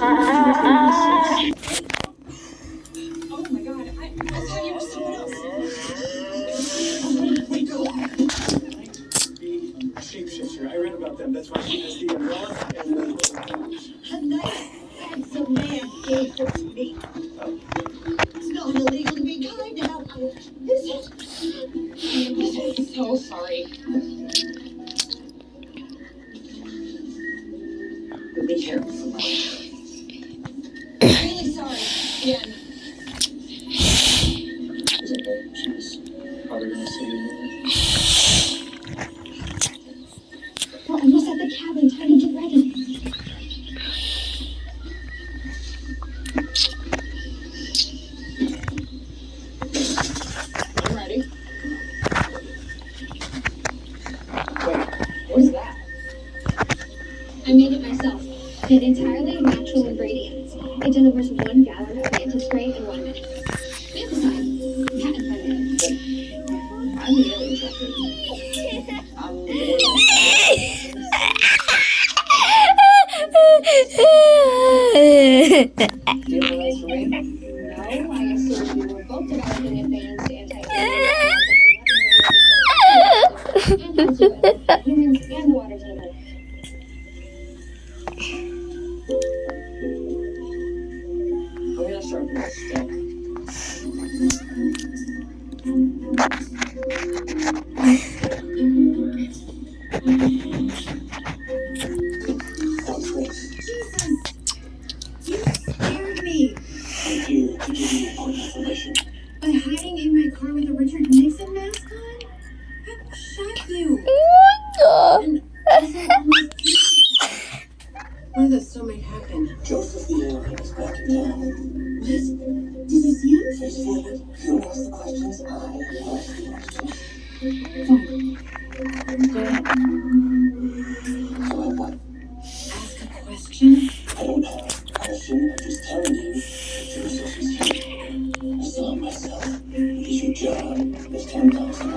Oh my god, I thought you were someone else. The shapeshifter. I read about them. That's why she has the umbrella and the A nice, handsome man gave her to me. It's not illegal to be kind to help you. I'm so sorry. Be careful. I'm really sorry. Again. It's okay. She's probably gonna see you. We're almost at the cabin. Time to get ready. I'm ready. Wait, what's that? I made it myself. Made entirely of natural ingredients. It delivers 1 gallon of anti-spray in 1 minute. And besides, patent pending. I'm really interested. I'm Do you have a race for me? No, I assumed we were both developing advanced anti-spray humans and water table. I'm gonna start with a stick. Jesus! You scared me I'm here to give you important information. by hiding in my car with a Richard Nixon mask on. I shot you. And as I almost one of those still might happen. Joseph the alien is back in town. What? Did you see him? Face forward. You ask the questions. I ask the questions. Fine. Go ahead. So I what? Ask a question. I don't have a question. I'm just telling you that Joseph is here. I saw him myself. It's your job as town council.